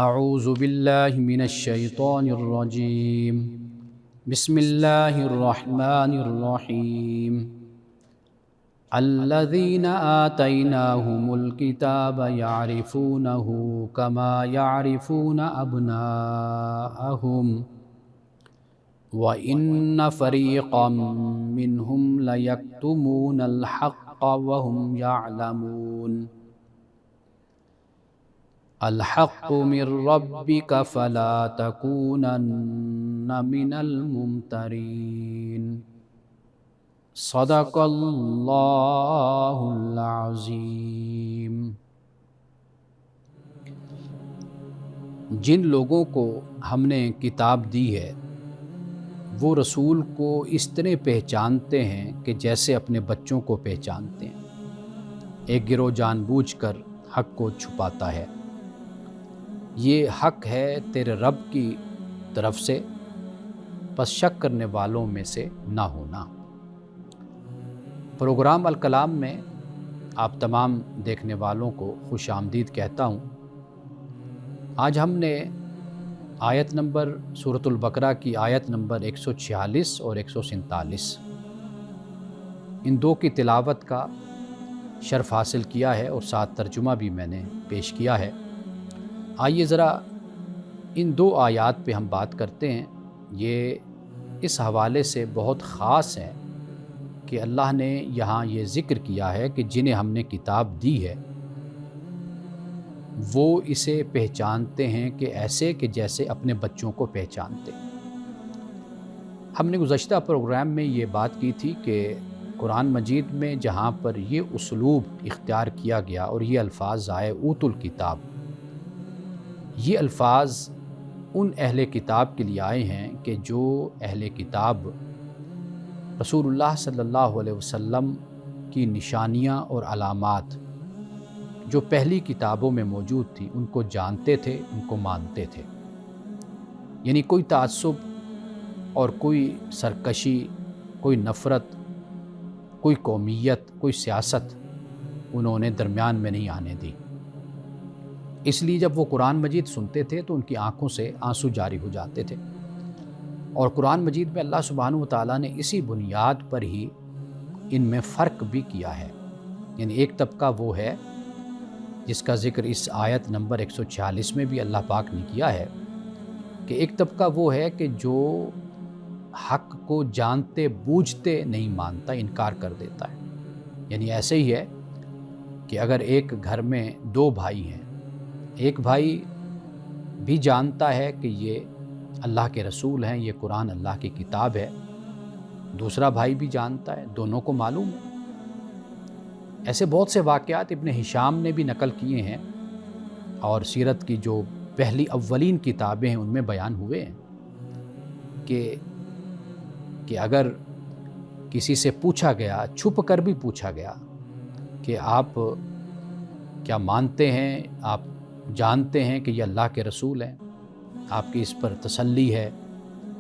اعوذ باللہ من الشیطان الرجیم بسم اللہ الرحمن الرحیم الذین آتیناہم الکتاب یعرفونہ کما یعرفون ابناءہم وَإِنَّ فَرِيقًا مِّنْهُمْ لَيَكْتُمُونَ الْحَقَّ وَهُمْ يَعْلَمُونَ الْحَقُّ مِنْ رَبِّكَ فَلَا تَكُونَنَّ مِنَ الْمُمْتَرِينَ صدق اللہ العظیم۔ جن لوگوں کو ہم نے کتاب دی ہے وہ رسول کو اس طرح پہچانتے ہیں کہ جیسے اپنے بچوں کو پہچانتے ہیں۔ ایک گروہ جان بوجھ کر حق کو چھپاتا ہے۔ یہ حق ہے تیرے رب کی طرف سے، پس شک کرنے والوں میں سے نہ ہونا۔ پروگرام الکلام میں آپ تمام دیکھنے والوں کو خوش آمدید کہتا ہوں۔ آج ہم نے آیت نمبر سورۃ البقرہ کی آیت نمبر 146 اور 147 ان دو کی تلاوت کا شرف حاصل کیا ہے اور ساتھ ترجمہ بھی میں نے پیش کیا ہے۔ آئیے ذرا ان دو آیات پہ ہم بات کرتے ہیں۔ یہ اس حوالے سے بہت خاص ہے کہ اللہ نے یہاں یہ ذکر کیا ہے کہ جنہیں ہم نے کتاب دی ہے وہ اسے پہچانتے ہیں کہ ایسے کہ جیسے اپنے بچوں کو پہچانتے۔ ہم نے گزشتہ پروگرام میں یہ بات کی تھی کہ قرآن مجید میں جہاں پر یہ اسلوب اختیار کیا گیا اور یہ الفاظ آئے اوت الکتاب، یہ الفاظ ان اہل کتاب کے لیے آئے ہیں کہ جو اہل کتاب رسول اللہ صلی اللہ علیہ وسلم کی نشانیاں اور علامات جو پہلی کتابوں میں موجود تھی ان کو جانتے تھے، ان کو مانتے تھے۔ یعنی کوئی تعصب اور کوئی سرکشی، کوئی نفرت، کوئی قومیت، کوئی سیاست انہوں نے درمیان میں نہیں آنے دی۔ اس لیے جب وہ قرآن مجید سنتے تھے تو ان کی آنکھوں سے آنسو جاری ہو جاتے تھے۔ اور قرآن مجید میں اللہ سبحانہ و تعالیٰ نے اسی بنیاد پر ہی ان میں فرق بھی کیا ہے۔ یعنی ایک طبقہ وہ ہے جس کا ذکر اس آیت نمبر 146 میں بھی اللہ پاک نے کیا ہے کہ ایک طبقہ وہ ہے کہ جو حق کو جانتے بوجھتے نہیں مانتا، انکار کر دیتا ہے۔ یعنی ایسے ہی ہے کہ اگر ایک گھر میں دو بھائی ہیں، ایک بھائی بھی جانتا ہے کہ یہ اللہ کے رسول ہیں، یہ قرآن اللہ کی کتاب ہے، دوسرا بھائی بھی جانتا ہے، دونوں کو معلوم ہے۔ ایسے بہت سے واقعات ابن ہشام نے بھی نقل کیے ہیں اور سیرت کی جو پہلی اولین کتابیں ہیں ان میں بیان ہوئے ہیں کہ اگر کسی سے پوچھا گیا، چھپ کر بھی پوچھا گیا کہ آپ کیا مانتے ہیں، آپ جانتے ہیں کہ یہ اللہ کے رسول ہیں، آپ کی اس پر تسلی ہے،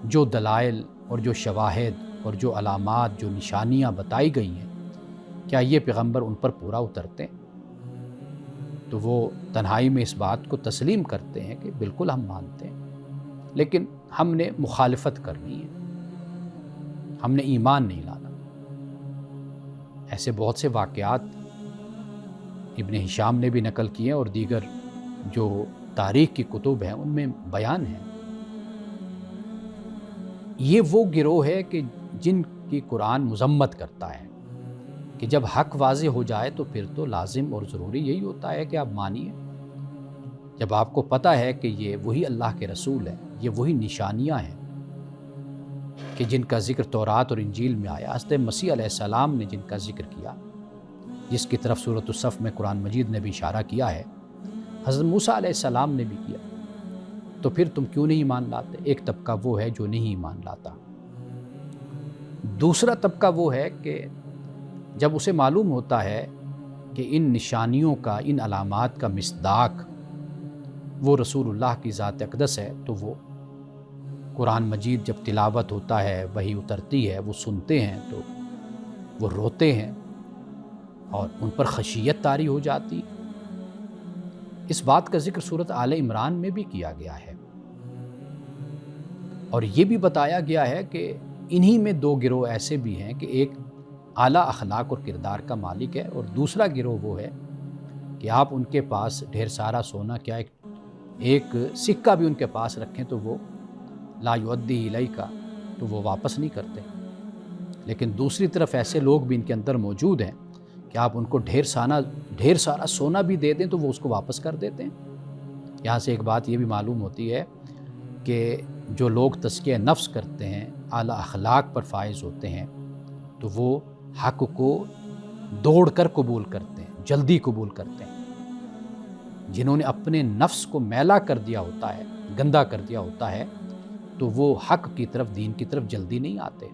جو دلائل اور جو شواہد اور جو علامات، جو نشانیاں بتائی گئی ہیں، کیا یہ پیغمبر ان پر پورا اترتے ہیں؟ تو وہ تنہائی میں اس بات کو تسلیم کرتے ہیں کہ بالکل ہم مانتے ہیں، لیکن ہم نے مخالفت کرنی ہے، ہم نے ایمان نہیں لانا۔ ایسے بہت سے واقعات ابن ہشام نے بھی نقل کیے اور دیگر جو تاریخ کی کتب ہیں ان میں بیان ہے۔ یہ وہ گروہ ہے کہ جن کی قرآن مذمت کرتا ہے کہ جب حق واضح ہو جائے تو پھر تو لازم اور ضروری یہی ہوتا ہے کہ آپ مانیے۔ جب آپ کو پتہ ہے کہ یہ وہی اللہ کے رسول ہیں، یہ وہی نشانیاں ہیں کہ جن کا ذکر تورات اور انجیل میں آیا، حضرت مسیح علیہ السلام نے جن کا ذکر کیا، جس کی طرف سورۃ الصف میں قرآن مجید نے بھی اشارہ کیا ہے، حضرت موسیٰ علیہ السلام نے بھی کیا، تو پھر تم کیوں نہیں ایمان لاتے؟ ایک طبقہ وہ ہے جو نہیں ایمان لاتا۔ دوسرا طبقہ وہ ہے کہ جب اسے معلوم ہوتا ہے کہ ان نشانیوں کا، ان علامات کا مصداق وہ رسول اللہ کی ذات اقدس ہے، تو وہ قرآن مجید جب تلاوت ہوتا ہے، وحی اترتی ہے، وہ سنتے ہیں تو وہ روتے ہیں اور ان پر خشیت طاری ہو جاتی۔ اس بات کا ذکر سورۃ آل عمران میں بھی کیا گیا ہے، اور یہ بھی بتایا گیا ہے کہ انہی میں دو گروہ ایسے بھی ہیں کہ ایک اعلیٰ اخلاق اور کردار کا مالک ہے، اور دوسرا گروہ وہ ہے کہ آپ ان کے پاس ڈھیر سارا سونا، کیا ایک سکہ بھی ان کے پاس رکھیں تو وہ لا یؤدی الیکا، تو وہ واپس نہیں کرتے۔ لیکن دوسری طرف ایسے لوگ بھی ان کے اندر موجود ہیں کہ آپ ان کو ڈھیر سارا سونا بھی دے دیں تو وہ اس کو واپس کر دیتے ہیں۔ یہاں سے ایک بات یہ بھی معلوم ہوتی ہے کہ جو لوگ تزکیہ نفس کرتے ہیں، اعلیٰ اخلاق پر فائز ہوتے ہیں، تو وہ حق کو دوڑ کر قبول کرتے ہیں، جلدی قبول کرتے ہیں۔ جنہوں نے اپنے نفس کو میلا کر دیا ہوتا ہے، گندا کر دیا ہوتا ہے، تو وہ حق کی طرف، دین کی طرف جلدی نہیں آتے۔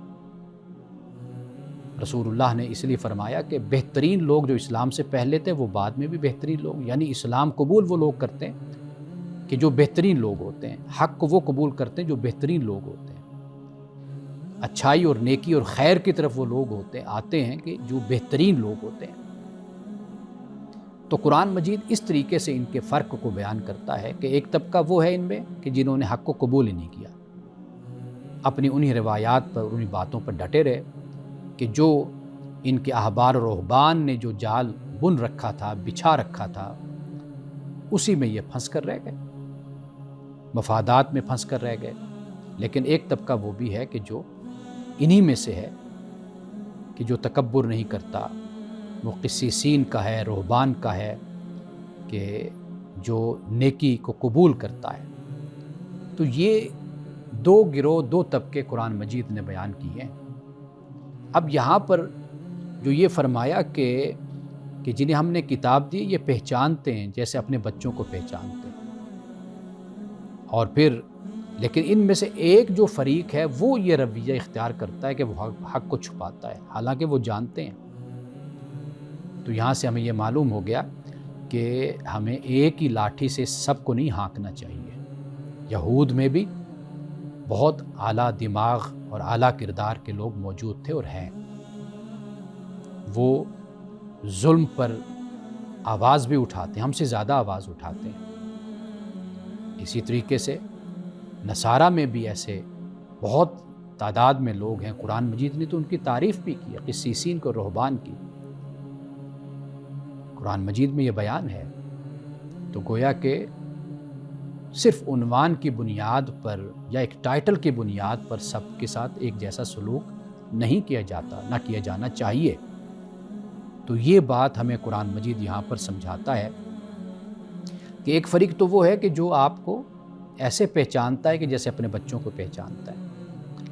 رسول اللہ نے اس لیے فرمایا کہ بہترین لوگ جو اسلام سے پہلے تھے وہ بعد میں بھی بہترین لوگ، یعنی اسلام قبول وہ لوگ کرتے ہیں کہ جو بہترین لوگ ہوتے ہیں، حق کو وہ قبول کرتے ہیں جو بہترین لوگ ہوتے ہیں، اچھائی اور نیکی اور خیر کی طرف وہ لوگ آتے ہیں کہ جو بہترین لوگ ہوتے ہیں۔ تو قرآن مجید اس طریقے سے ان کے فرق کو بیان کرتا ہے کہ ایک طبقہ وہ ہے ان میں کہ جنہوں نے حق کو قبول ہی نہیں کیا، اپنی انہی روایات پر، انہی باتوں پر ڈٹے رہے کہ جو ان کے احبار و رہبان نے جو جال بن رکھا تھا، بچھا رکھا تھا، اسی میں یہ پھنس کر رہ گئے، مفادات میں پھنس کر رہ گئے۔ لیکن ایک طبقہ وہ بھی ہے کہ جو انہی میں سے ہے کہ جو تکبر نہیں کرتا، وہ قسیسین کا ہے، رہبان کا ہے، کہ جو نیکی کو قبول کرتا ہے۔ تو یہ دو گروہ، دو طبقے قرآن مجید نے بیان کیے ہیں۔ اب یہاں پر جو یہ فرمایا کہ جنہیں ہم نے کتاب دی یہ پہچانتے ہیں جیسے اپنے بچوں کو پہچانتے ہیں، اور پھر لیکن ان میں سے ایک جو فریق ہے وہ یہ رویہ اختیار کرتا ہے کہ وہ حق کو چھپاتا ہے، حالانکہ وہ جانتے ہیں۔ تو یہاں سے ہمیں یہ معلوم ہو گیا کہ ہمیں ایک ہی لاٹھی سے سب کو نہیں ہانکنا چاہیے۔ یہود میں بھی بہت اعلیٰ دماغ اور اعلیٰ کردار کے لوگ موجود تھے اور ہیں، وہ ظلم پر آواز بھی اٹھاتے ہیں، ہم سے زیادہ آواز اٹھاتے ہیں۔ اسی طریقے سے نصارہ میں بھی ایسے بہت تعداد میں لوگ ہیں، قرآن مجید نے تو ان کی تعریف بھی کی، قسیسین کو، رہبان کی، قرآن مجید میں یہ بیان ہے۔ تو گویا کہ صرف عنوان کی بنیاد پر یا ایک ٹائٹل کی بنیاد پر سب کے ساتھ ایک جیسا سلوک نہیں کیا جاتا، نہ کیا جانا چاہیے۔ تو یہ بات ہمیں قرآن مجید یہاں پر سمجھاتا ہے کہ ایک فریق تو وہ ہے کہ جو آپ کو ایسے پہچانتا ہے کہ جیسے اپنے بچوں کو پہچانتا ہے،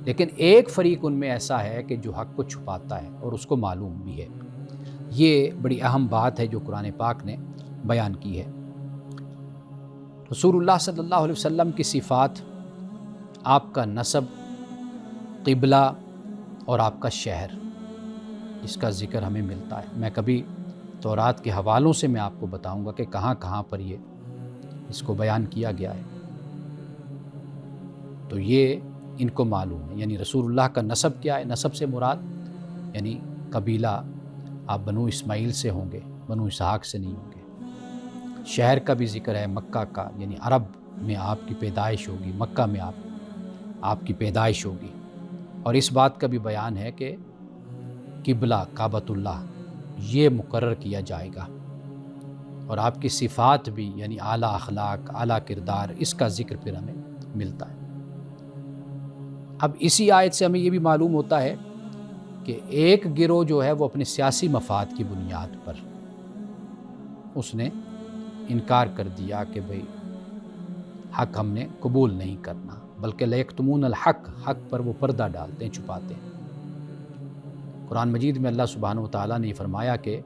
لیکن ایک فریق ان میں ایسا ہے کہ جو حق کو چھپاتا ہے اور اس کو معلوم بھی ہے۔ یہ بڑی اہم بات ہے جو قرآن پاک نے بیان کی ہے۔ رسول اللہ صلی اللہ علیہ وسلم کی صفات، آپ کا نسب، قبلہ اور آپ کا شہر، اس کا ذکر ہمیں ملتا ہے۔ میں کبھی تورات کے حوالوں سے میں آپ کو بتاؤں گا کہ کہاں کہاں پر یہ اس کو بیان کیا گیا ہے۔ تو یہ ان کو معلوم ہے، یعنی رسول اللہ کا نسب کیا ہے، نسب سے مراد یعنی قبیلہ، آپ بنو اسماعیل سے ہوں گے، بنو اسحاق سے نہیں ہوں گے۔ شہر کا بھی ذکر ہے، مکہ کا، یعنی عرب میں آپ کی پیدائش ہوگی، مکہ میں آپ کی پیدائش ہوگی۔ اور اس بات کا بھی بیان ہے کہ قبلہ کعبۃ اللہ یہ مقرر کیا جائے گا، اور آپ کی صفات بھی یعنی اعلیٰ اخلاق، اعلیٰ کردار، اس کا ذکر پھر ہمیں ملتا ہے۔ اب اسی آیت سے ہمیں یہ بھی معلوم ہوتا ہے کہ ایک گروہ جو ہے وہ اپنے سیاسی مفاد کی بنیاد پر اس نے انکار کر دیا کہ بھئی حق ہم نے قبول نہیں کرنا، بلکہ لیکتمون الحق، حق پر وہ پردہ ڈالتے ہیں، چھپاتے ہیں۔ قرآن مجید میں اللہ سبحانہ و تعالیٰ نے یہ فرمایا کہ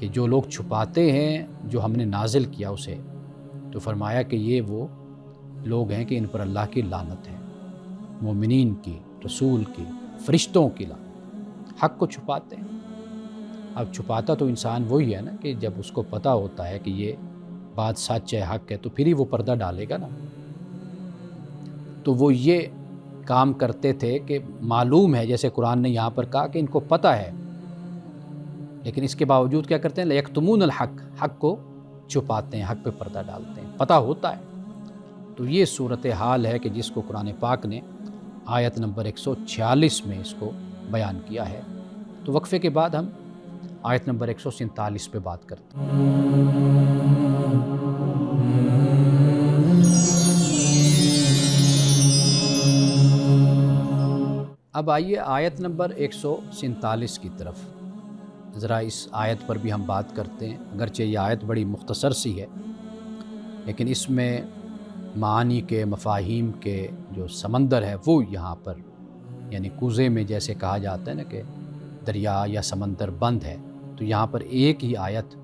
جو لوگ چھپاتے ہیں جو ہم نے نازل کیا اسے، تو فرمایا کہ یہ وہ لوگ ہیں کہ ان پر اللہ کی لعنت ہے، مومنین کی، رسول کی، فرشتوں کی لعنت، حق کو چھپاتے ہیں۔ اب چھپاتا تو انسان وہی ہے نا کہ جب اس کو پتہ ہوتا ہے کہ یہ بات سچ ہے، حق ہے، تو پھر ہی وہ پردہ ڈالے گا نا۔ تو وہ یہ کام کرتے تھے کہ معلوم ہے، جیسے قرآن نے یہاں پر کہا کہ ان کو پتہ ہے، لیکن اس کے باوجود کیا کرتے ہیں؟ لیکتمون الحق، حق کو چھپاتے ہیں، حق پہ پردہ ڈالتے ہیں، پتہ ہوتا ہے۔ تو یہ صورتحال ہے کہ جس کو قرآن پاک نے آیت نمبر 146 میں اس کو بیان کیا ہے۔ تو وقفے کے بعد ہم آیت نمبر 147 پہ بات کرتے ہیں۔ اب آئیے آیت نمبر 147 کی طرف، ذرا اس آیت پر بھی ہم بات کرتے ہیں۔ اگرچہ یہ آیت بڑی مختصر سی ہے، لیکن اس میں معانی کے، مفاہیم کے جو سمندر ہے وہ یہاں پر، یعنی کوزے میں جیسے کہا جاتا ہے نا کہ دریا یا سمندر بند ہے، تو یہاں پر ایک ہی آیت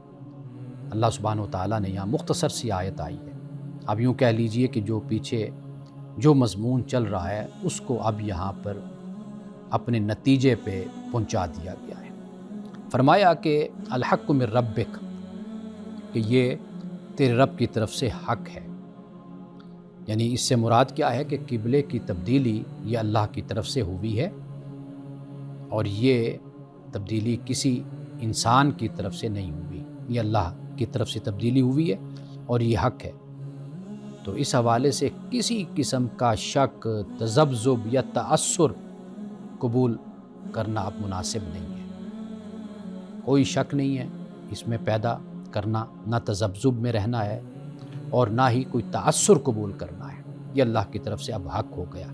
اللہ سبحانہ و تعالیٰ نے یہاں مختصر سی آیت آئی ہے۔ اب یوں کہہ لیجئے کہ جو پیچھے جو مضمون چل رہا ہے اس کو اب یہاں پر اپنے نتیجے پہ پہنچا دیا گیا ہے۔ فرمایا کہ الحق من ربک، کہ یہ تیرے رب کی طرف سے حق ہے، یعنی اس سے مراد کیا ہے کہ قبلے کی تبدیلی یہ اللہ کی طرف سے ہوئی ہے، اور یہ تبدیلی کسی انسان کی طرف سے نہیں ہوئی، یہ اللہ کی طرف سے تبدیلی ہوئی ہے اور یہ حق ہے۔ تو اس حوالے سے کسی قسم کا شک، تذبذب یا تأثر قبول کرنا اب مناسب نہیں ہے۔ کوئی شک نہیں ہے اس میں پیدا کرنا، نہ تذبذب میں رہنا ہے اور نہ ہی کوئی تأثر قبول کرنا ہے، یہ اللہ کی طرف سے اب حق ہو گیا۔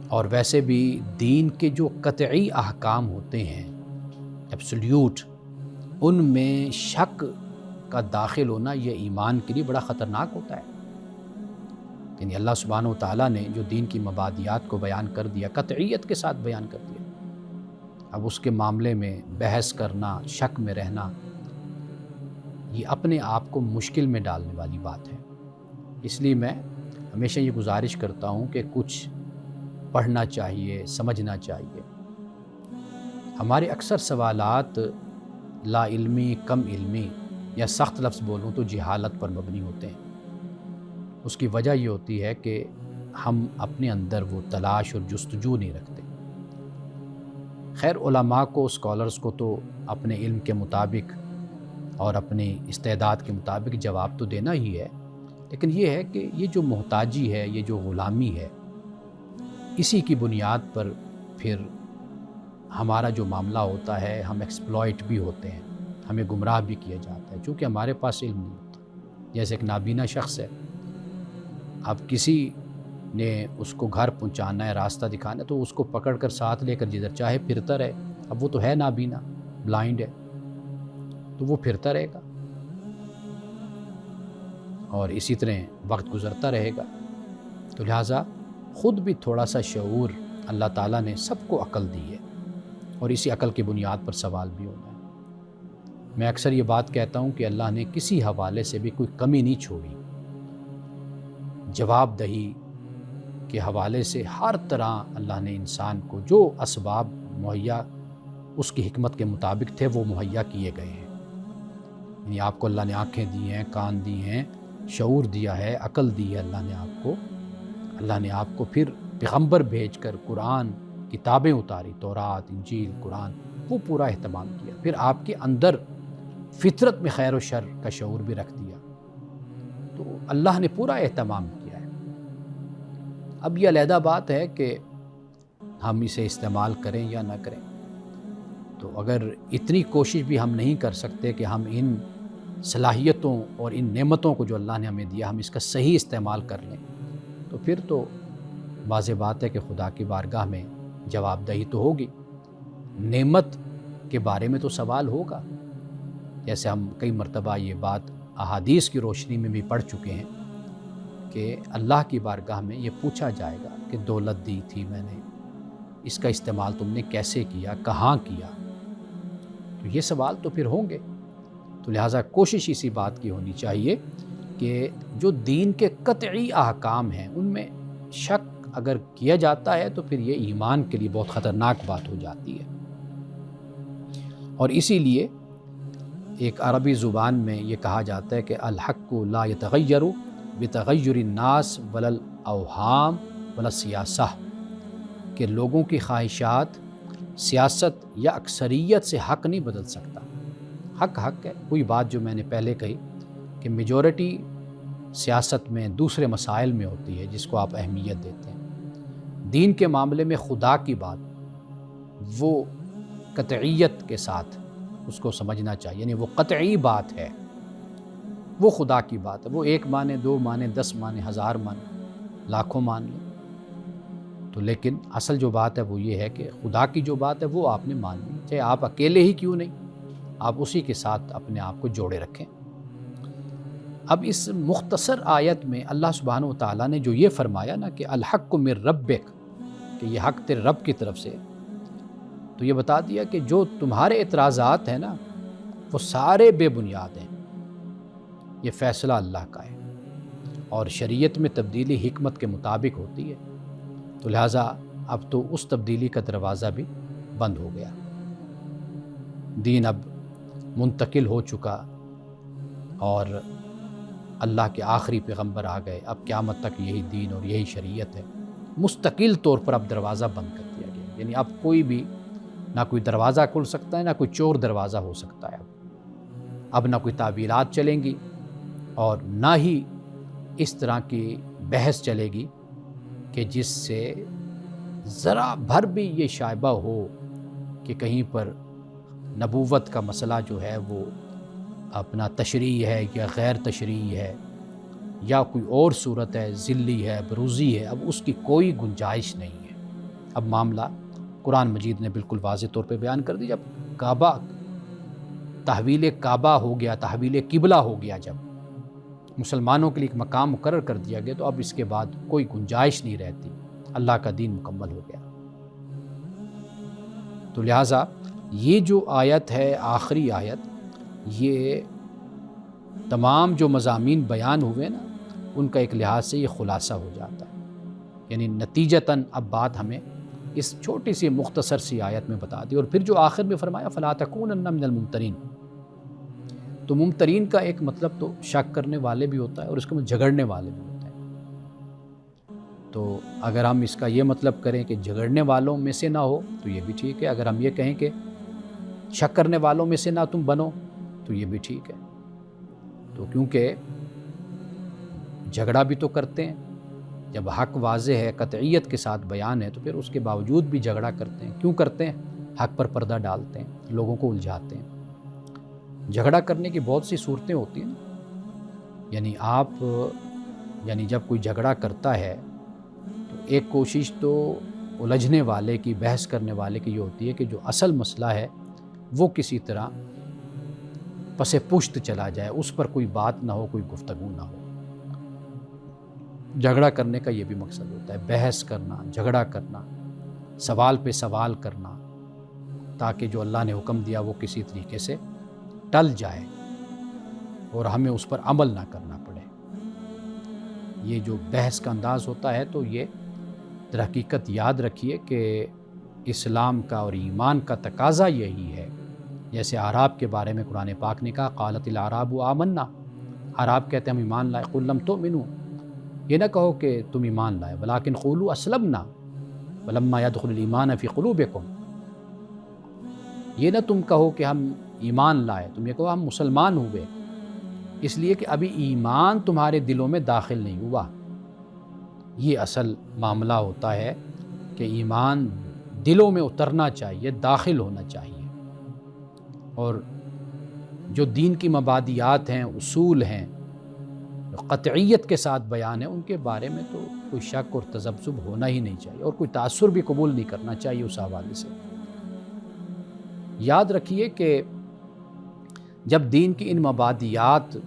اور ویسے بھی دین کے جو قطعی احکام ہوتے ہیں ایبسلیوٹ، ان میں شک کا داخل ہونا یہ ایمان کے لیے بڑا خطرناک ہوتا ہے۔ یعنی اللہ سبحانہ و تعالیٰ نے جو دین کی مبادیات کو بیان کر دیا، قطعیت کے ساتھ بیان کر دیا، اب اس کے معاملے میں بحث کرنا، شک میں رہنا، یہ اپنے آپ کو مشکل میں ڈالنے والی بات ہے۔ اس لیے میں ہمیشہ یہ گزارش کرتا ہوں کہ کچھ پڑھنا چاہیے، سمجھنا چاہیے۔ ہمارے اکثر سوالات لا علمی، کم علمی یا سخت لفظ بولوں تو جہالت پر مبنی ہوتے ہیں۔ اس کی وجہ یہ ہوتی ہے کہ ہم اپنے اندر وہ تلاش اور جستجو نہیں رکھتے۔ خیر، علماء کو، اسکالرز کو تو اپنے علم کے مطابق اور اپنی استعداد کے مطابق جواب تو دینا ہی ہے، لیکن یہ ہے کہ یہ جو محتاجی ہے، یہ جو غلامی ہے، اسی کی بنیاد پر پھر ہمارا جو معاملہ ہوتا ہے، ہم ایکسپلائٹ بھی ہوتے ہیں، ہمیں گمراہ بھی کیا جاتا ہے، چونکہ ہمارے پاس علم نہیں ہوتا۔ جیسے ایک نابینا شخص ہے، اب کسی نے اس کو گھر پہنچانا ہے، راستہ دکھانا ہے، تو اس کو پکڑ کر ساتھ لے کر جدھر چاہے پھرتا رہے۔ اب وہ تو ہے نابینا، بلائنڈ ہے، تو وہ پھرتا رہے گا اور اسی طرح وقت گزرتا رہے گا۔ تو لہٰذا خود بھی تھوڑا سا شعور، اللہ تعالیٰ نے سب کو عقل دی ہے اور اسی عقل کی بنیاد پر سوال بھی ہونا ہے۔ میں اکثر یہ بات کہتا ہوں کہ اللہ نے کسی حوالے سے بھی کوئی کمی نہیں چھوڑی، جواب دہی کے حوالے سے ہر طرح اللہ نے انسان کو جو اسباب مہیا اس کی حکمت کے مطابق تھے وہ مہیا کیے گئے ہیں۔ یعنی آپ کو اللہ نے آنکھیں دی ہیں، کان دی ہیں، شعور دیا ہے، عقل دی ہے اللہ نے آپ کو۔ اللہ نے آپ کو پھر پیغمبر بھیج کر قرآن، کتابیں اتاری، تورات، انجیل، قرآن، وہ پورا اہتمام کیا۔ پھر آپ کے اندر فطرت میں خیر و شر کا شعور بھی رکھ دیا، تو اللہ نے پورا اہتمام کیا ہے۔ اب یہ علیحدہ بات ہے کہ ہم اسے استعمال کریں یا نہ کریں۔ تو اگر اتنی کوشش بھی ہم نہیں کر سکتے کہ ہم ان صلاحیتوں اور ان نعمتوں کو جو اللہ نے ہمیں دیا، ہم اس کا صحیح استعمال کر لیں، تو پھر تو واضح بات ہے کہ خدا کی بارگاہ میں جواب دہی تو ہوگی، نعمت کے بارے میں تو سوال ہوگا۔ جیسے ہم کئی مرتبہ یہ بات احادیث کی روشنی میں بھی پڑھ چکے ہیں کہ اللہ کی بارگاہ میں یہ پوچھا جائے گا کہ دولت دی تھی میں نے، اس کا استعمال تم نے کیسے کیا، کہاں کیا، تو یہ سوال تو پھر ہوں گے۔ تو لہٰذا کوشش اسی بات کی ہونی چاہیے کہ جو دین کے قطعی احکام ہیں ان میں شک اگر کیا جاتا ہے تو پھر یہ ایمان کے لیے بہت خطرناک بات ہو جاتی ہے۔ اور اسی لیے ایک عربی زبان میں یہ کہا جاتا ہے کہ الحق لا يتغیر بتغیر الناس ولا الاوہام ولا السیاسہ، کہ لوگوں کی خواہشات، سیاست یا اکثریت سے حق نہیں بدل سکتا۔ حق حق ہے. وہی بات جو میں نے پہلے کہی کہ میجورٹی سیاست میں دوسرے مسائل میں ہوتی ہے جس کو آپ اہمیت دیتے ہیں. دین کے معاملے میں خدا کی بات وہ قطعیت کے ساتھ اس کو سمجھنا چاہیے، یعنی وہ قطعی بات ہے، وہ خدا کی بات ہے. وہ 1 مانے 2 مانے 10 مانے 1000 مانے لاکھوں مان لیں تو، لیکن اصل جو بات ہے وہ یہ ہے کہ خدا کی جو بات ہے وہ آپ نے ماننی، چاہے آپ اکیلے ہی کیوں نہیں، آپ اسی کے ساتھ اپنے آپ کو جوڑے رکھیں. اب اس مختصر آیت میں اللہ سبحانہ وتعالیٰ نے جو یہ فرمایا نا کہ الحق من ربک، کہ یہ حق تیرے رب کی طرف سے، تو یہ بتا دیا کہ جو تمہارے اعتراضات ہیں نا وہ سارے بے بنیاد ہیں. یہ فیصلہ اللہ کا ہے اور شریعت میں تبدیلی حکمت کے مطابق ہوتی ہے، تو لہٰذا اب تو اس تبدیلی کا دروازہ بھی بند ہو گیا. دین اب منتقل ہو چکا اور اللہ کے آخری پیغمبر آ گئے. اب قیامت تک یہی دین اور یہی شریعت ہے. مستقل طور پر اب دروازہ بند کر دیا گیا، یعنی اب کوئی بھی نہ کوئی دروازہ کھل سکتا ہے نہ کوئی چور دروازہ ہو سکتا ہے. اب نہ کوئی تعبیرات چلیں گی اور نہ ہی اس طرح کی بحث چلے گی کہ جس سے ذرا بھر بھی یہ شائبہ ہو کہ کہیں پر نبوت کا مسئلہ جو ہے وہ اپنا تشریح ہے یا غیر تشریح ہے یا کوئی اور صورت ہے، ذلی ہے، بروزی ہے. اب اس کی کوئی گنجائش نہیں ہے. اب معاملہ قرآن مجید نے بالکل واضح طور پہ بیان کر دی. جب کعبہ تحویل کعبہ ہو گیا، تحویل قبلہ ہو گیا، جب مسلمانوں کے لیے ایک مقام مقرر کر دیا گیا، تو اب اس کے بعد کوئی گنجائش نہیں رہتی. اللہ کا دین مکمل ہو گیا. تو لہٰذا یہ جو آیت ہے، آخری آیت، یہ تمام جو مضامین بیان ہوئے نا ان کا ایک لحاظ سے یہ خلاصہ ہو جاتا ہے. یعنی نتیجتاً اب بات ہمیں اس چھوٹی سی مختصر سی آیت میں بتا دی. اور پھر جو آخر میں فرمایا فَلَا تَكُونَنَّ مِنَ الْمُمْتَرِينَ، تو ممترین کا ایک مطلب تو شک کرنے والے بھی ہوتا ہے اور اس کے میں جھگڑنے والے بھی ہوتے ہیں. تو اگر ہم اس کا یہ مطلب کریں کہ جھگڑنے والوں میں سے نہ ہو تو یہ بھی ٹھیک ہے. اگر ہم یہ کہیں کہ شک کرنے والوں میں سے نہ تم بنو تو یہ بھی ٹھیک ہے. تو کیونکہ جھگڑا بھی تو کرتے ہیں، جب حق واضح ہے، قطعیت کے ساتھ بیان ہے، تو پھر اس کے باوجود بھی جھگڑا کرتے ہیں. کیوں کرتے ہیں؟ حق پر پردہ ڈالتے ہیں، لوگوں کو الجھاتے ہیں. جھگڑا کرنے کی بہت سی صورتیں ہوتی ہیں. یعنی جب کوئی جھگڑا کرتا ہے تو ایک کوشش تو الجھنے والے کی، بحث کرنے والے کی یہ ہوتی ہے کہ جو اصل مسئلہ ہے وہ کسی طرح پس پشت چلا جائے، اس پر کوئی بات نہ ہو، کوئی گفتگو نہ ہو. جھگڑا کرنے کا یہ بھی مقصد ہوتا ہے، بحث کرنا، جھگڑا کرنا، سوال پہ سوال کرنا، تاکہ جو اللہ نے حکم دیا وہ کسی طریقے سے ٹل جائے اور ہمیں اس پر عمل نہ کرنا پڑے. یہ جو بحث کا انداز ہوتا ہے تو یہ در حقیقت یاد رکھیے کہ اسلام کا اور ایمان کا تقاضا یہی ہے. جیسے اعراب کے بارے میں قرآن پاک نے کہا قالت الاعراب آمنا، اعراب کہتے ہیں ہم ایمان لائے. قل لم تؤمنوا، یہ نہ کہو کہ تم ایمان لائے، ولکن قولوا اسلمنا ولما يدخل الایمان فی قلوبکم. یہ نہ تم کہو کہ ہم ایمان لائے، تم یہ کہو ہم مسلمان ہوئے، اس لیے کہ ابھی ایمان تمہارے دلوں میں داخل نہیں ہوا. یہ اصل معاملہ ہوتا ہے کہ ایمان دلوں میں اترنا چاہیے، داخل ہونا چاہیے. اور جو دین کی مبادیات ہیں، اصول ہیں، قطعیت کے ساتھ بیان ہے، ان کے بارے میں تو کوئی شک اور تذبذب ہونا ہی نہیں چاہیے اور کوئی تاثر بھی قبول نہیں کرنا چاہیے اس حوالے سے. یاد رکھیے کہ جب دین کی ان مبادیات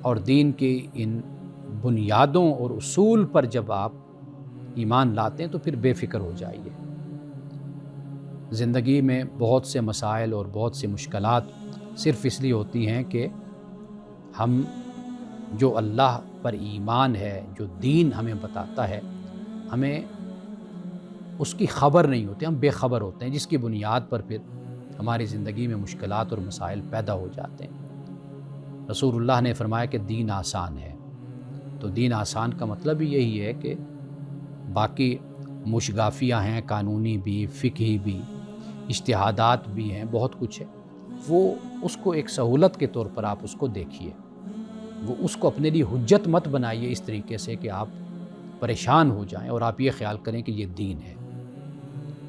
اور دین کی ان بنیادوں اور اصول پر جب آپ ایمان لاتے ہیں تو پھر بے فکر ہو جائیے. زندگی میں بہت سے مسائل اور بہت سی مشکلات صرف اس لیے ہوتی ہیں کہ ہم جو اللہ پر ایمان ہے، جو دین ہمیں بتاتا ہے، ہمیں اس کی خبر نہیں ہوتی، ہم بے خبر ہوتے ہیں، جس کی بنیاد پر پھر ہماری زندگی میں مشکلات اور مسائل پیدا ہو جاتے ہیں. رسول اللہ نے فرمایا کہ دین آسان ہے. تو دین آسان کا مطلب ہی یہی ہے کہ باقی مشگافیاں ہیں، قانونی بھی، فقہی بھی، اجتہادات بھی ہیں، بہت کچھ ہے. وہ اس کو ایک سہولت کے طور پر آپ اس کو دیکھیے، وہ اس کو اپنے لیے حجت مت بنائیے اس طریقے سے کہ آپ پریشان ہو جائیں اور آپ یہ خیال کریں کہ یہ دین ہے۔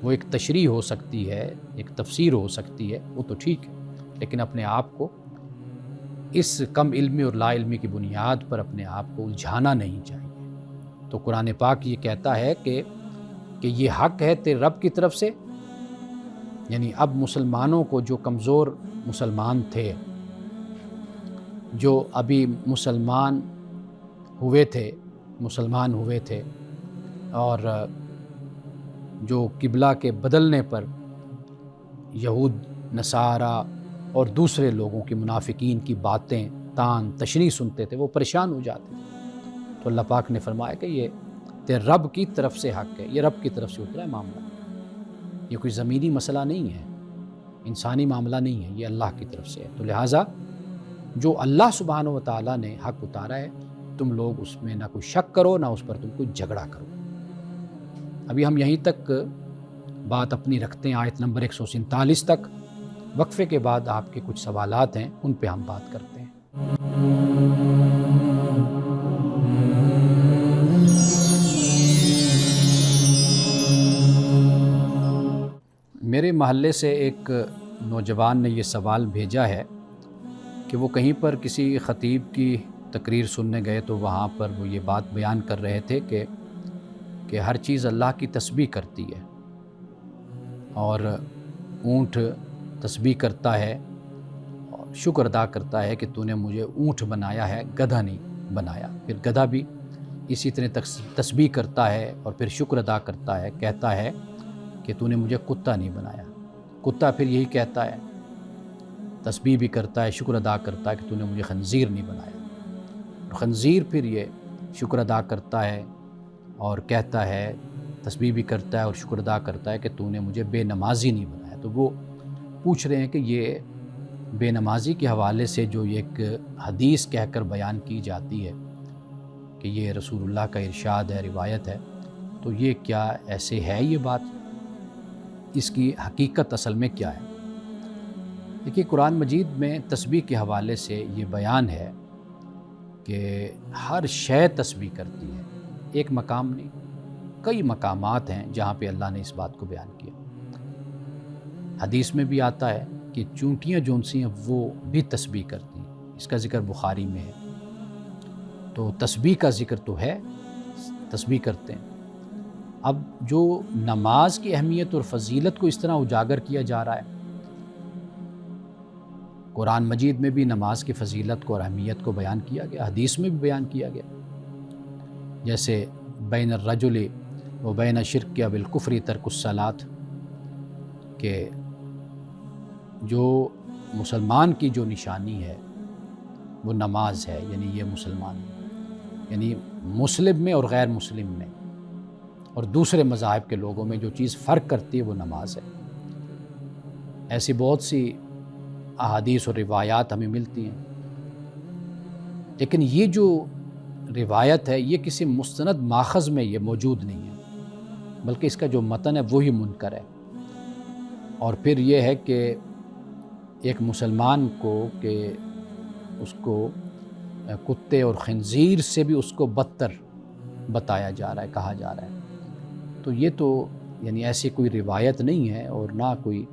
وہ ایک تشریح ہو سکتی ہے، ایک تفسیر ہو سکتی ہے، وہ تو ٹھیک ہے، لیکن اپنے آپ کو اس کم علمی اور لا علمی کی بنیاد پر اپنے آپ کو الجھانا نہیں چاہیے۔ تو قرآن پاک یہ کہتا ہے کہ یہ حق ہے تیرے رب کی طرف سے، یعنی اب مسلمانوں کو، جو کمزور مسلمان تھے، جو ابھی مسلمان ہوئے تھے اور جو قبلہ کے بدلنے پر یہود، نصارہ اور دوسرے لوگوں کی، منافقین کی باتیں، تان تشریح سنتے تھے، وہ پریشان ہو جاتے تھے۔ تو اللہ پاک نے فرمایا کہ یہ تیرے رب کی طرف سے حق ہے، یہ رب کی طرف سے اترا ہے معاملہ، یہ کوئی زمینی مسئلہ نہیں ہے، انسانی معاملہ نہیں ہے، یہ اللہ کی طرف سے ہے۔ تو لہٰذا جو اللہ سبحانہ و تعالیٰ نے حق اتارا ہے، تم لوگ اس میں نہ کوئی شک کرو، نہ اس پر تم کوئی جھگڑا کرو۔ ابھی ہم یہیں تک بات اپنی رکھتے ہیں، آیت نمبر 147 تک۔ وقفے کے بعد آپ کے کچھ سوالات ہیں، ان پہ ہم بات کرتے ہیں۔ میرے محلے سے ایک نوجوان نے یہ سوال بھیجا ہے کہ وہ کہیں پر کسی خطیب کی تقریر سننے گئے تو وہاں پر وہ یہ بات بیان کر رہے تھے کہ ہر چیز اللہ کی تسبیح کرتی ہے، اور اونٹ تسبیح کرتا ہے اور شکر ادا کرتا ہے کہ تو نے مجھے اونٹ بنایا ہے، گدھا نہیں بنایا۔ پھر گدھا بھی اسی طرح تسبیح کرتا ہے اور پھر شکر ادا کرتا ہے، کہتا ہے کہ تو نے مجھے کتا نہیں بنایا۔ کتا پھر یہی کہتا ہے، تسبیح بھی کرتا ہے، شکر ادا کرتا ہے کہ تو نے مجھے خنزیر نہیں بنایا۔ اور خنزیر پھر یہ شکر ادا کرتا ہے اور کہتا ہے، تسبیح بھی کرتا ہے اور شکر ادا کرتا ہے کہ تو نے مجھے بے نمازی نہیں بنایا۔ تو وہ پوچھ رہے ہیں کہ یہ بے نمازی کے حوالے سے جو ایک حدیث کہہ کر بیان کی جاتی ہے کہ یہ رسول اللہ کا ارشاد ہے، روایت ہے، تو یہ کیا ایسے ہے یہ بات؟ اس کی حقیقت اصل میں کیا ہے؟ دیکھیے، قرآن مجید میں تسبیح کے حوالے سے یہ بیان ہے کہ ہر شے تسبیح کرتی ہے، ایک مقام نہیں، کئی مقامات ہیں جہاں پہ اللہ نے اس بات کو بیان کیا۔ حدیث میں بھی آتا ہے کہ چونٹیاں جون سی ہیں وہ بھی تسبیح کرتی ہیں، اس کا ذکر بخاری میں ہے۔ تو تسبیح کا ذکر تو ہے، تسبیح کرتے ہیں۔ اب جو نماز کی اہمیت اور فضیلت کو اس طرح اجاگر کیا جا رہا ہے، قرآن مجید میں بھی نماز کی فضیلت کو اور اہمیت کو بیان کیا گیا، حدیث میں بھی بیان کیا گیا، جیسے بین الرجل و بین شرک یا بالکفر ترک الصلاۃ، کہ جو مسلمان کی جو نشانی ہے وہ نماز ہے، یعنی یہ مسلمان، یعنی مسلم میں اور غیر مسلم میں اور دوسرے مذاہب کے لوگوں میں جو چیز فرق کرتی ہے وہ نماز ہے۔ ایسی بہت سی احادیث اور روایات ہمیں ملتی ہیں، لیکن یہ جو روایت ہے یہ کسی مستند ماخذ میں یہ موجود نہیں ہے، بلکہ اس کا جو متن ہے وہی منکر ہے۔ اور پھر یہ ہے کہ ایک مسلمان کو کہ اس کو کتے اور خنزیر سے بھی اس کو بدتر بتایا جا رہا ہے، کہا جا رہا ہے۔ تو یہ تو یعنی ایسی کوئی روایت نہیں ہے اور نہ کوئی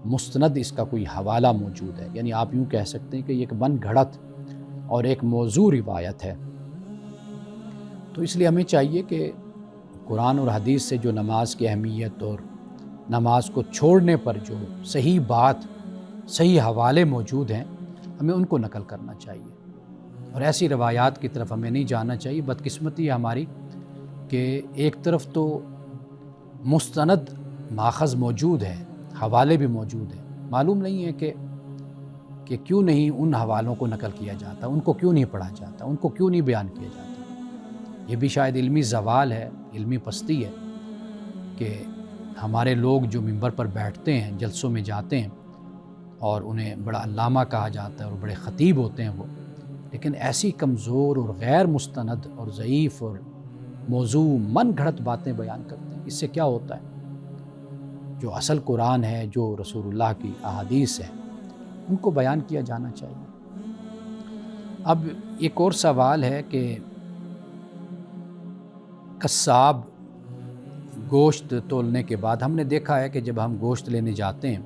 مستند اس کا کوئی حوالہ موجود ہے، یعنی آپ یوں کہہ سکتے ہیں کہ یہ ایک من گھڑت اور ایک موضوع روایت ہے۔ تو اس لیے ہمیں چاہیے کہ قرآن اور حدیث سے جو نماز کی اہمیت اور نماز کو چھوڑنے پر جو صحیح بات، صحیح حوالے موجود ہیں، ہمیں ان کو نقل کرنا چاہیے اور ایسی روایات کی طرف ہمیں نہیں جانا چاہیے۔ بدقسمتی ہے ہماری کہ ایک طرف تو مستند ماخذ موجود ہے، حوالے بھی موجود ہیں، معلوم نہیں ہے کہ کیوں نہیں ان حوالوں کو نقل کیا جاتا، ان کو کیوں نہیں پڑھا جاتا، ان کو کیوں نہیں بیان کیا جاتا۔ یہ بھی شاید علمی زوال ہے، علمی پستی ہے کہ ہمارے لوگ جو منبر پر بیٹھتے ہیں، جلسوں میں جاتے ہیں اور انہیں بڑا علامہ کہا جاتا ہے اور بڑے خطیب ہوتے ہیں وہ، لیکن ایسی کمزور اور غیر مستند اور ضعیف اور موضوع من گھڑت باتیں بیان کرتے ہیں۔ اس سے کیا ہوتا ہے؟ جو اصل قرآن ہے، جو رسول اللہ کی احادیث ہے، ان کو بیان کیا جانا چاہیے۔ اب ایک اور سوال ہے کہ قصاب گوشت تولنے کے بعد ہم نے دیکھا ہے کہ جب ہم گوشت لینے جاتے ہیں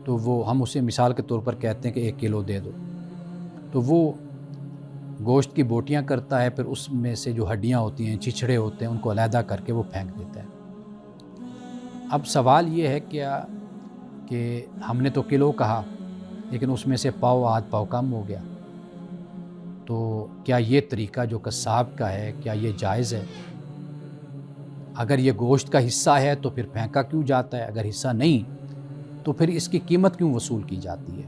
تو ہم اسے مثال کے طور پر کہتے ہیں کہ 1 کلو دے دو، تو وہ گوشت کی بوٹیاں کرتا ہے، پھر اس میں سے جو ہڈیاں ہوتی ہیں، چھچھڑے ہوتے ہیں، ان کو علیحدہ کر کے وہ پھینک دیتا ہے۔ اب سوال یہ ہے کیا کہ ہم نے تو کلو کہا لیکن اس میں سے پاؤ آدھ پاؤ کم ہو گیا، تو کیا یہ طریقہ جو قصاب کا ہے کیا یہ جائز ہے؟ اگر یہ گوشت کا حصہ ہے تو پھر پھینکا کیوں جاتا ہے؟ اگر حصہ نہیں تو پھر اس کی قیمت کیوں وصول کی جاتی ہے؟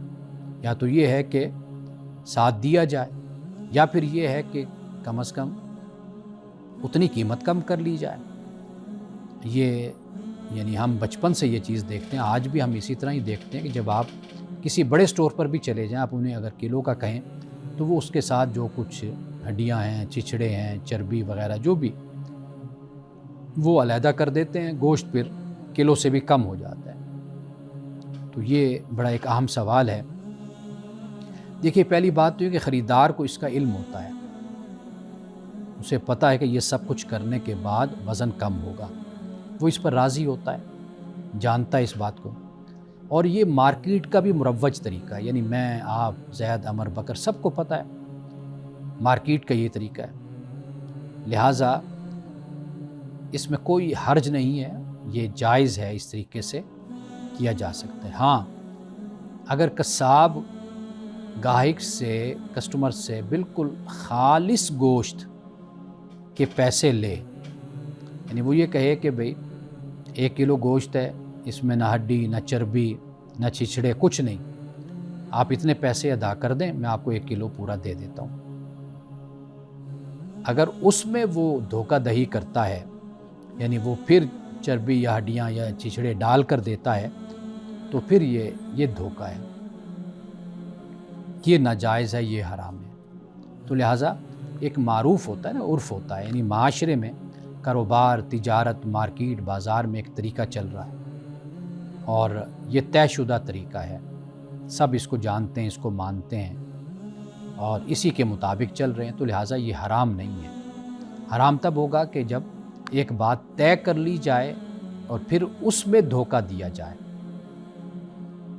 یا تو یہ ہے کہ ساتھ دیا جائے، یا پھر یہ ہے کہ کم از کم اتنی قیمت کم کر لی جائے۔ یہ یعنی ہم بچپن سے یہ چیز دیکھتے ہیں، آج بھی ہم اسی طرح ہی دیکھتے ہیں کہ جب آپ کسی بڑے سٹور پر بھی چلے جائیں، آپ انہیں اگر کلو کا کہیں تو وہ اس کے ساتھ جو کچھ ہڈیاں ہیں، چھچھڑے ہیں، چربی وغیرہ جو بھی، وہ علیحدہ کر دیتے ہیں، گوشت پھر کلو سے بھی کم ہو جاتا ہے۔ تو یہ بڑا ایک اہم سوال ہے۔ دیکھیے، پہلی بات تو یہ کہ خریدار کو اس کا علم ہوتا ہے، اسے پتہ ہے کہ یہ سب کچھ کرنے کے بعد وزن کم ہوگا، وہ اس پر راضی ہوتا ہے، جانتا ہے اس بات کو، اور یہ مارکیٹ کا بھی مروج طریقہ ہے، یعنی میں، آپ، زید، عمر، بکر، سب کو پتہ ہے مارکیٹ کا یہ طریقہ ہے، لہٰذا اس میں کوئی حرج نہیں ہے، یہ جائز ہے، اس طریقے سے کیا جا سکتا ہے۔ ہاں، اگر قصاب گاہک سے، کسٹمر سے بالکل خالص گوشت کے پیسے لے، یعنی وہ یہ کہے کہ بھئی 1 کلو گوشت ہے، اس میں نہ ہڈی، نہ چربی، نہ چھچھڑے، کچھ نہیں، آپ اتنے پیسے ادا کر دیں، میں آپ کو 1 کلو پورا دے دیتا ہوں۔ اگر اس میں وہ دھوکہ دہی کرتا ہے، یعنی وہ پھر چربی یا ہڈیاں یا چھچھڑے ڈال کر دیتا ہے، تو پھر یہ دھوکہ ہے، یہ ناجائز ہے، یہ حرام ہے۔ تو لہٰذا ایک معروف ہوتا ہے نا، عرف ہوتا ہے، یعنی معاشرے میں کاروبار، تجارت، مارکیٹ، بازار میں ایک طریقہ چل رہا ہے اور یہ طے شدہ طریقہ ہے، سب اس کو جانتے ہیں، اس کو مانتے ہیں اور اسی کے مطابق چل رہے ہیں، تو لہٰذا یہ حرام نہیں ہے۔ حرام تب ہوگا کہ جب ایک بات طے کر لی جائے اور پھر اس میں دھوکہ دیا جائے،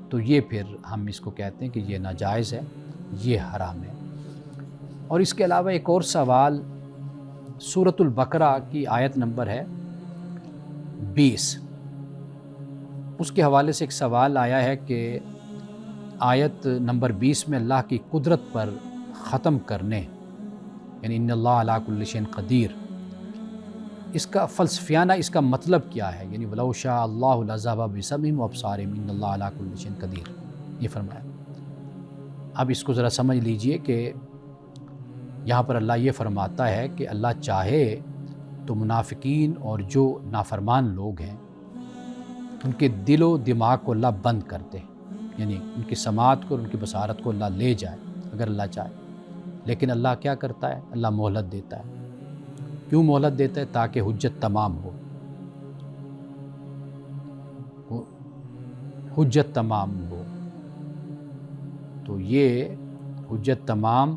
تو یہ پھر ہم اس کو کہتے ہیں کہ یہ ناجائز ہے، یہ حرام ہے۔ اور اس کے علاوہ ایک اور سوال سورۃ البقرہ کی آیت نمبر ہے 20، اس کے حوالے سے ایک سوال آیا ہے کہ آیت نمبر 20 میں اللہ کی قدرت پر ختم کرنے، یعنی ان اللہ علی کل شیء قدیر، اس کا فلسفیانہ اس کا مطلب کیا ہے؟ یعنی وَلَوْ شَاءَ اللَّهُ لَذَهَبَ بِسَمْعِهِمْ وَأَبْصَارِهِمْ إِنَّ اللَّهَ عَلَىٰ كُلِّ شَيْءٍ قَدِيرٌ، یہ فرمایا۔ اب اس کو ذرا سمجھ لیجئے کہ یہاں پر اللہ یہ فرماتا ہے کہ اللہ چاہے تو منافقین اور جو نافرمان لوگ ہیں ان کے دل و دماغ کو اللہ بند کر دے، یعنی ان کی سماعت کو، ان کی بصارت کو اللہ لے جائے اگر اللہ چاہے، لیکن اللہ کیا کرتا ہے؟ اللہ مہلت دیتا ہے۔ کیوں مہلت دیتا ہے؟ تاکہ حجت تمام ہو، حجت تمام ہو۔ تو یہ حجت تمام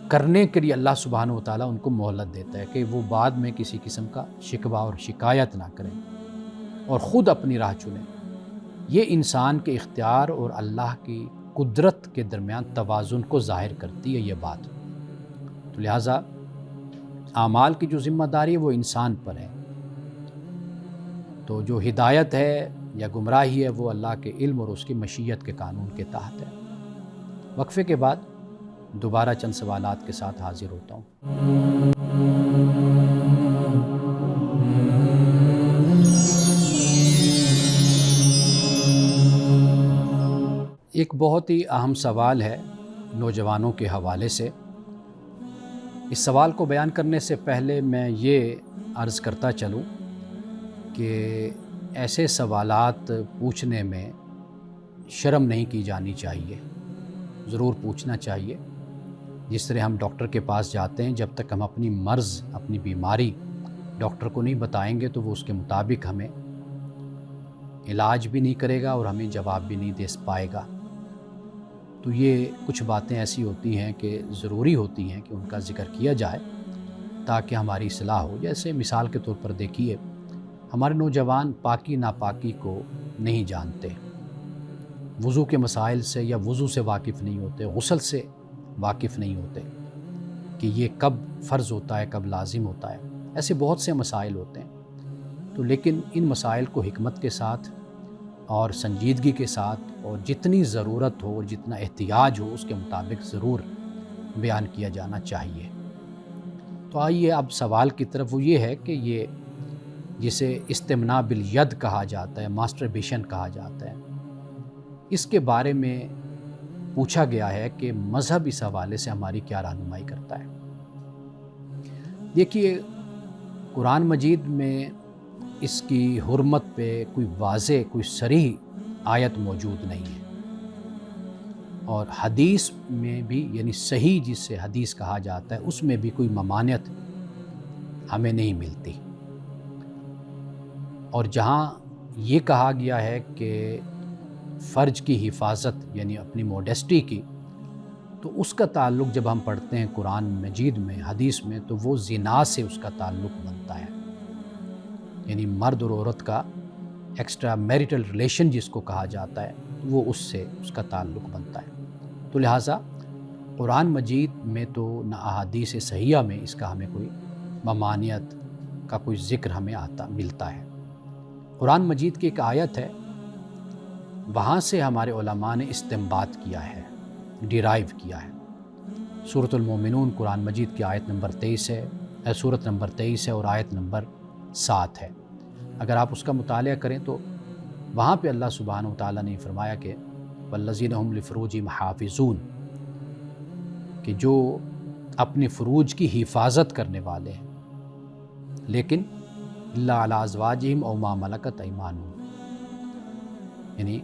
کرنے کے لیے اللہ سبحانہ و تعالیٰ ان کو مہلت دیتا ہے کہ وہ بعد میں کسی قسم کا شکوہ اور شکایت نہ کریں اور خود اپنی راہ چنیں۔ یہ انسان کے اختیار اور اللہ کی قدرت کے درمیان توازن کو ظاہر کرتی ہے یہ بات۔ تو لہٰذا اعمال کی جو ذمہ داری ہے وہ انسان پر ہے، تو جو ہدایت ہے یا گمراہی ہے وہ اللہ کے علم اور اس کی مشیت کے قانون کے تحت ہے۔ وقفے کے بعد دوبارہ چند سوالات کے ساتھ حاضر ہوتا ہوں۔ ایک بہت ہی اہم سوال ہے نوجوانوں کے حوالے سے۔ اس سوال کو بیان کرنے سے پہلے میں یہ عرض کرتا چلوں کہ ایسے سوالات پوچھنے میں شرم نہیں کی جانی چاہیے، ضرور پوچھنا چاہیے۔ جس طرح ہم ڈاکٹر کے پاس جاتے ہیں، جب تک ہم اپنی مرض، اپنی بیماری ڈاکٹر کو نہیں بتائیں گے تو وہ اس کے مطابق ہمیں علاج بھی نہیں کرے گا اور ہمیں جواب بھی نہیں دے پائے گا۔ تو یہ کچھ باتیں ایسی ہوتی ہیں کہ ضروری ہوتی ہیں کہ ان کا ذکر کیا جائے تاکہ ہماری اصلاح ہو۔ جیسے مثال کے طور پر دیکھیے، ہمارے نوجوان پاکی ناپاکی کو نہیں جانتے، وضو کے مسائل سے یا وضو سے واقف نہیں ہوتے، غسل سے واقف نہیں ہوتے کہ یہ کب فرض ہوتا ہے، کب لازم ہوتا ہے۔ ایسے بہت سے مسائل ہوتے ہیں، تو لیکن ان مسائل کو حکمت کے ساتھ اور سنجیدگی کے ساتھ اور جتنی ضرورت ہو، جتنا احتیاج ہو، اس کے مطابق ضرور بیان کیا جانا چاہیے۔ تو آئیے اب سوال کی طرف، وہ یہ ہے کہ یہ جسے استمناء بالید کہا جاتا ہے، ماسٹربیشن کہا جاتا ہے، اس کے بارے میں پوچھا گیا ہے کہ مذہب اس حوالے سے ہماری کیا رہنمائی کرتا ہے۔ دیکھیے، قرآن مجید میں اس کی حرمت پہ کوئی واضح، کوئی صریح آیت موجود نہیں ہے، اور حدیث میں بھی، یعنی صحیح جس سے حدیث کہا جاتا ہے، اس میں بھی کوئی ممانعت ہمیں نہیں ملتی۔ اور جہاں یہ کہا گیا ہے کہ فرج کی حفاظت، یعنی اپنی موڈیسٹی کی، تو اس کا تعلق جب ہم پڑھتے ہیں قرآن مجید میں، حدیث میں، تو وہ زنا سے اس کا تعلق بنتا ہے، یعنی مرد اور عورت کا ایکسٹرا میریٹل ریلیشن جس کو کہا جاتا ہے، وہ اس سے اس کا تعلق بنتا ہے۔ تو لہٰذا قرآن مجید میں تو نہ احادیث صحیحہ میں اس کا ہمیں کوئی ممانعت کا کوئی ذکر ہمیں ملتا ہے۔ قرآن مجید کی ایک آیت ہے، وہاں سے ہمارے علماء نے استنباط کیا ہے، ڈیرائیو کیا ہے۔ سورۃ المومنون قرآن مجید کی آیت نمبر 23 ہے، سورت نمبر 23 ہے اور آیت نمبر 7 ہے۔ اگر آپ اس کا مطالعہ کریں تو وہاں پہ اللہ سبحانہ وتعالیٰ نے فرمایا کہ والذین هم لفروجہم حافظون، کہ جو اپنی فروج کی حفاظت کرنے والے ہیں، لیکن الا علی ازواجہم او ما ملکت ایمانہم، یعنی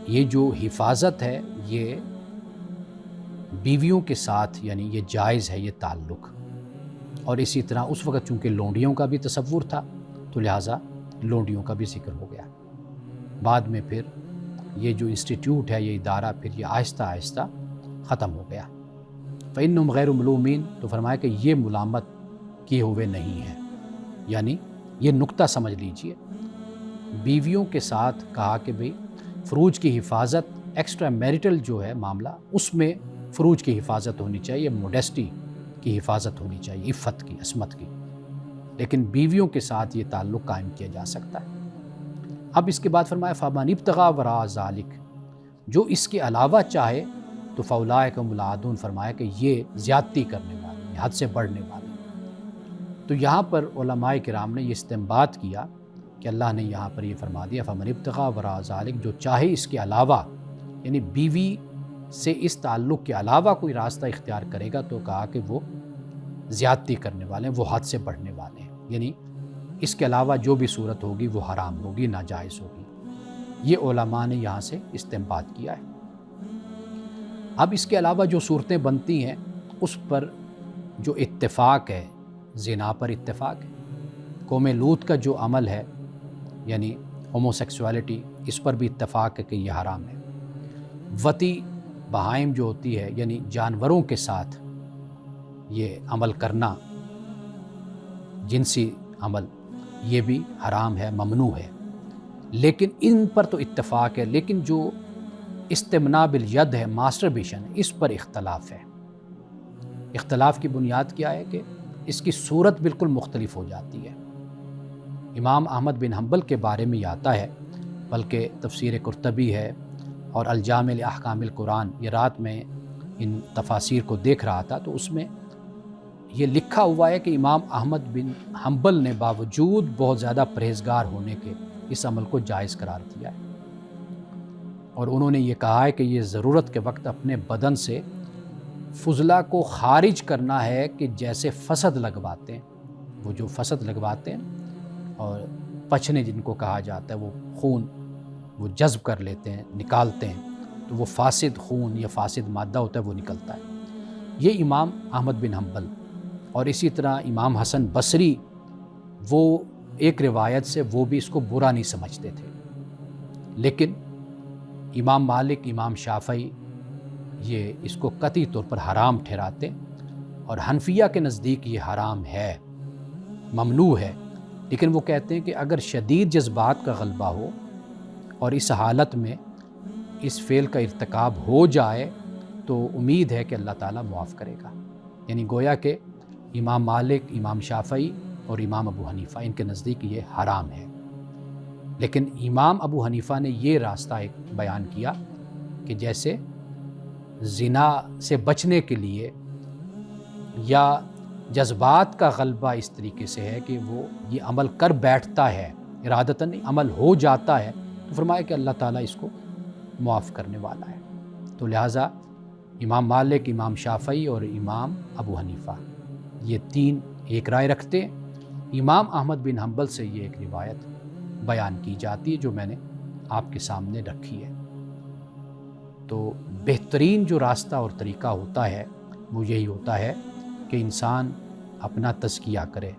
یہ جو حفاظت ہے یہ بیویوں کے ساتھ، یعنی یہ جائز ہے یہ تعلق۔ اور اسی طرح اس وقت چونکہ لونڈیوں کا بھی تصور تھا تو لہٰذا لونڈیوں کا بھی ذکر ہو گیا۔ بعد میں پھر یہ جو انسٹیٹیوٹ ہے، یہ ادارہ، پھر یہ آہستہ آہستہ ختم ہو گیا۔ فإنہم غیر ملومین، تو فرمایا کہ یہ ملامت کیے ہوئے نہیں ہیں، یعنی یہ نقطہ سمجھ لیجئے، بیویوں کے ساتھ کہا کہ بھئی فروج کی حفاظت، ایکسٹرا میریٹل جو ہے معاملہ، اس میں فروج کی حفاظت ہونی چاہیے، موڈیسٹی کی حفاظت ہونی چاہیے، عفت کی، عصمت کی، لیکن بیویوں کے ساتھ یہ تعلق قائم کیا جا سکتا ہے۔ اب اس کے بعد فرمایا فَمَنِ ابْتَغَىٰ وَرَاءَ ذَلِكَ، جو اس کے علاوہ چاہے تو فَأُولَٰئِكَ هُمُ الْعَادُونَ، فرمایا کہ یہ زیادتی کرنے والے ہیں، حد سے بڑھنے والے ہیں۔ تو یہاں پر علماء کرام نے یہ استنباط کیا کہ اللہ نے یہاں پر یہ فرما دیا فَمَنِ ابْتَغَىٰ وَرَاءَ ذَلِكَ، جو چاہے اس کے علاوہ، یعنی بیوی سے اس تعلق کے علاوہ کوئی راستہ اختیار کرے گا تو کہا کہ وہ زیادتی کرنے والے ہیں، وہ حد سے بڑھنے والے ہیں، یعنی اس کے علاوہ جو بھی صورت ہوگی وہ حرام ہوگی، ناجائز ہوگی۔ یہ علماء نے یہاں سے استنباط کیا ہے۔ اب اس کے علاوہ جو صورتیں بنتی ہیں اس پر جو اتفاق ہے، زنا پر اتفاق ہے، قوم لوط کا جو عمل ہے یعنی ہوموسیکسوالٹی، اس پر بھی اتفاق ہے کہ یہ حرام ہے۔ وطی بہائم جو ہوتی ہے، یعنی جانوروں کے ساتھ یہ عمل کرنا، جنسی عمل، یہ بھی حرام ہے، ممنوع ہے۔ لیکن ان پر تو اتفاق ہے، لیکن جو استمناء بالید ہے، ماسٹربیشن ہے، اس پر اختلاف ہے۔ اختلاف کی بنیاد کیا ہے کہ اس کی صورت بالکل مختلف ہو جاتی ہے۔ امام احمد بن حنبل کے بارے میں یہ آتا ہے، بلکہ تفسیر قرطبی ہے اور الجامع لاحکام القرآن، یہ رات میں ان تفاسیر کو دیکھ رہا تھا تو اس میں یہ لکھا ہوا ہے کہ امام احمد بن حنبل نے باوجود بہت زیادہ پرہیزگار ہونے کے اس عمل کو جائز قرار دیا ہے، اور انہوں نے یہ کہا ہے کہ یہ ضرورت کے وقت اپنے بدن سے فضلہ کو خارج کرنا ہے، کہ جیسے فسد لگواتے ہیں، وہ جو فسد لگواتے ہیں اور پچھنے جن کو کہا جاتا ہے، وہ خون وہ جذب کر لیتے ہیں، نکالتے ہیں، تو وہ فاسد خون یا فاسد مادہ ہوتا ہے وہ نکلتا ہے۔ یہ امام احمد بن حنبل، اور اسی طرح امام حسن بصری، وہ ایک روایت سے وہ بھی اس کو برا نہیں سمجھتے تھے، لیکن امام مالک، امام شافعی یہ اس کو قطعی طور پر حرام ٹھہراتے، اور حنفیہ کے نزدیک یہ حرام ہے، ممنوع ہے، لیکن وہ کہتے ہیں کہ اگر شدید جذبات کا غلبہ ہو اور اس حالت میں اس فعل کا ارتکاب ہو جائے تو امید ہے کہ اللہ تعالیٰ معاف کرے گا۔ یعنی گویا کہ امام مالک، امام شافعی اور امام ابو حنیفہ ان کے نزدیک یہ حرام ہے، لیکن امام ابو حنیفہ نے یہ راستہ ایک بیان کیا کہ جیسے زنا سے بچنے کے لیے یا جذبات کا غلبہ اس طریقے سے ہے کہ وہ یہ عمل کر بیٹھتا ہے، ارادتاً نہیں، عمل ہو جاتا ہے، تو فرمایا کہ اللہ تعالیٰ اس کو معاف کرنے والا ہے۔ تو لہٰذا امام مالک، امام شافعی اور امام ابو حنیفہ یہ تین ایک رائے رکھتے ہیں۔ امام احمد بن حنبل سے یہ ایک روایت بیان کی جاتی ہے جو میں نے آپ کے سامنے رکھی ہے۔ تو بہترین جو راستہ اور طریقہ ہوتا ہے وہ یہی ہوتا ہے کہ انسان اپنا تزکیہ کرے،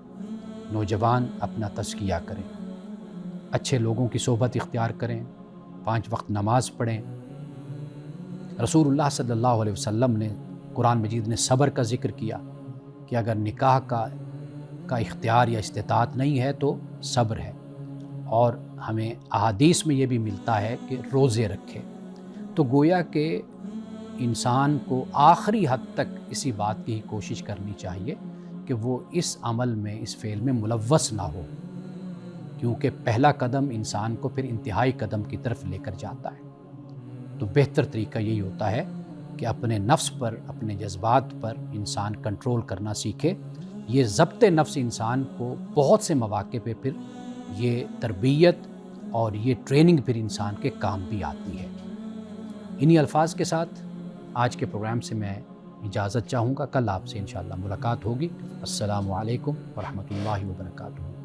نوجوان اپنا تزکیہ کریں، اچھے لوگوں کی صحبت اختیار کریں، 5 وقت نماز پڑھیں۔ رسول اللہ صلی اللہ علیہ وسلم نے قرآن مجید نے صبر کا ذکر کیا کہ اگر نکاح کا اختیار یا استطاعت نہیں ہے تو صبر ہے، اور ہمیں احادیث میں یہ بھی ملتا ہے کہ روزے رکھے۔ تو گویا کہ انسان کو آخری حد تک اسی بات کی کوشش کرنی چاہیے کہ وہ اس عمل میں، اس فعل میں ملوث نہ ہو، کیونکہ پہلا قدم انسان کو پھر انتہائی قدم کی طرف لے کر جاتا ہے۔ تو بہتر طریقہ یہی ہوتا ہے کہ اپنے نفس پر، اپنے جذبات پر انسان کنٹرول کرنا سیکھے۔ یہ ضبط نفس انسان کو بہت سے مواقع پہ پھر یہ تربیت اور یہ ٹریننگ پھر انسان کے کام بھی آتی ہے۔ انہی الفاظ کے ساتھ آج کے پروگرام سے میں اجازت چاہوں گا، کل آپ سے انشاءاللہ ملاقات ہوگی۔ السلام علیکم ورحمۃ اللہ وبرکاتہ۔